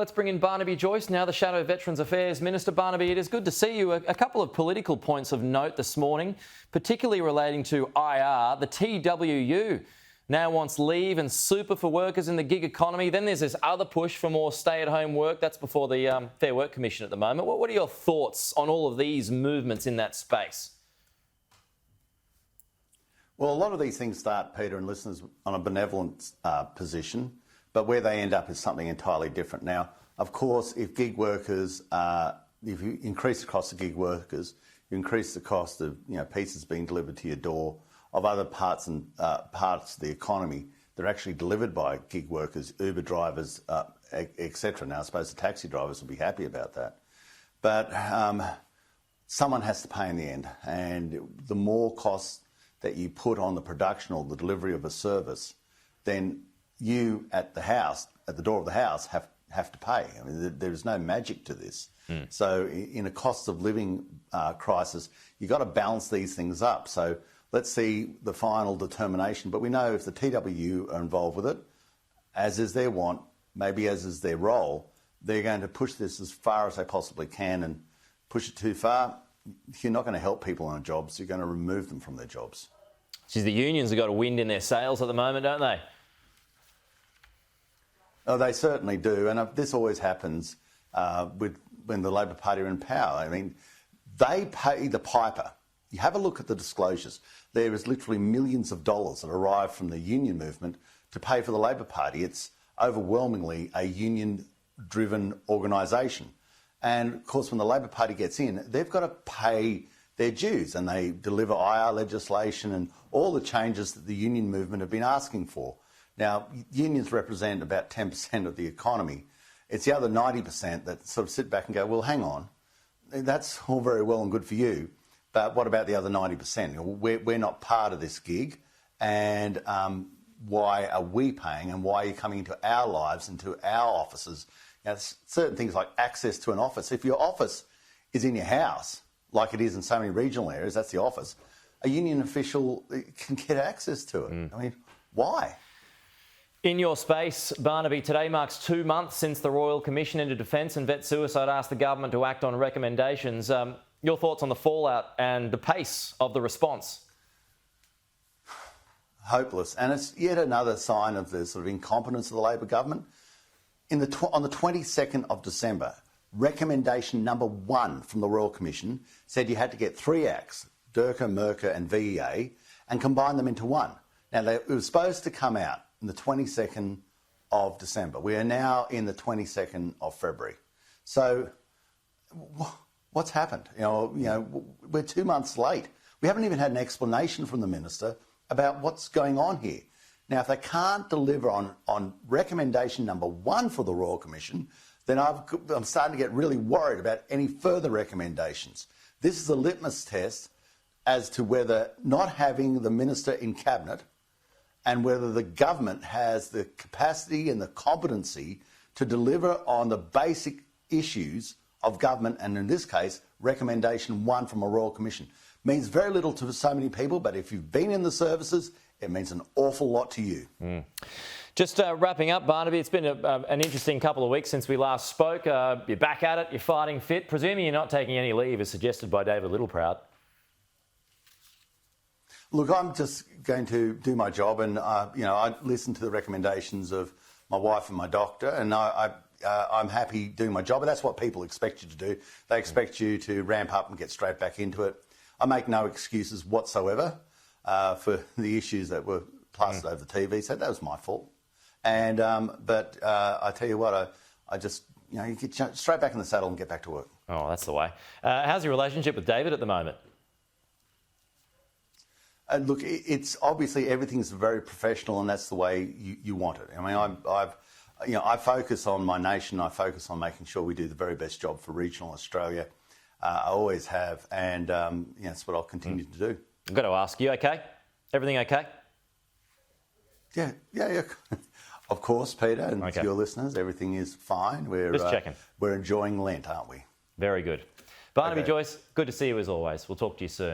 Let's bring in Barnaby Joyce, now the Shadow Veterans Affairs Minister. Barnaby, it is good to see you. A couple of political points of note this morning, particularly relating to IR. The TWU now wants leave and super for workers in the gig economy. Then there's this other push for more stay-at-home work. That's before the Fair Work Commission at the moment. What are your thoughts on all of these movements in that space? Well, a lot of these things start, Peter and listeners, on a benevolent position, but where they end up is something entirely different. Now, of course, if gig workers, if you increase the cost of gig workers, you increase the cost of pizzas being delivered to your door, of other parts of the economy that are actually delivered by gig workers, Uber drivers, etc. Now, I suppose the taxi drivers will be happy about that, but someone has to pay in the end, and the more costs that you put on the production or the delivery of a service, then you at the house, at the door of the house, have to pay. I mean, there is no magic to this. So in a cost of living crisis, you've got to balance these things up. So let's see the final determination. But we know if the TWU are involved with it, as is their want, maybe as is their role, they're going to push this as far as they possibly can, and push it too far, you're not going to help people on jobs, you're going to remove them from their jobs. Geez, the unions have got a wind in their sails at the moment, don't they? Oh, they certainly do, and this always happens when the Labor Party are in power. I mean, they pay the piper. You have a look at the disclosures. There is literally millions of dollars that arrive from the union movement to pay for the Labor Party. It's overwhelmingly a union-driven organisation. And, of course, when the Labor Party gets in, they've got to pay their dues, and they deliver IR legislation and all the changes that the union movement have been asking for. Now, unions represent about 10% of the economy. It's the other 90% that sort of sit back and go, well, hang on, that's all very well and good for you, but what about the other 90%? We're not part of this gig, and why are we paying, and why are you coming into our lives, into our offices? Now, certain things like access to an office. If your office is in your house, like it is in so many regional areas, that's the office, a union official can get access to it. I mean, why? In your space, Barnaby, today marks 2 months since the Royal Commission into Defence and Vet Suicide asked the government to act on recommendations. Your thoughts on the fallout and the pace of the response? Hopeless. And it's yet another sign of the sort of incompetence of the Labor government. On the 22nd of December, recommendation number 1 from the Royal Commission said you had to get 3 acts, DIRCA, MERCA and VEA, and combine them into one. Now, it was supposed to come out on the 22nd of December. We are now in the 22nd of February. So what's happened? We're 2 months late. We haven't even had an explanation from the Minister about what's going on here. Now, if they can't deliver on recommendation number 1 for the Royal Commission, then I'm starting to get really worried about any further recommendations. This is a litmus test as to whether not having the Minister in Cabinet and whether the government has the capacity and the competency to deliver on the basic issues of government, and in this case, recommendation 1 from a Royal Commission. Means very little to so many people, but if you've been in the services, it means an awful lot to you. Just wrapping up, Barnaby, it's been an interesting couple of weeks since we last spoke. You're back at it, you're fighting fit. Presuming you're not taking any leave, as suggested by David Littleproud. Look, I'm just going to do my job, and I listen to the recommendations of my wife and my doctor, and I'm happy doing my job. And that's what people expect you to do. They expect you to ramp up and get straight back into it. I make no excuses whatsoever for the issues that were plastered over the TV. So that was my fault. And but I tell you what, I just you get straight back in the saddle and get back to work. Oh, that's the way. How's your relationship with David at the moment? Look, it's obviously everything's very professional, and that's the way you want it. I mean, I focus on my nation. I focus on making sure we do the very best job for regional Australia. I always have, and that's what I'll continue to do. I've got to ask, you okay? Everything okay? Yeah. Of course, Peter, and to your listeners, everything is fine. Just checking. We're enjoying Lent, aren't we? Very good. Barnaby Joyce, good to see you as always. We'll talk to you soon.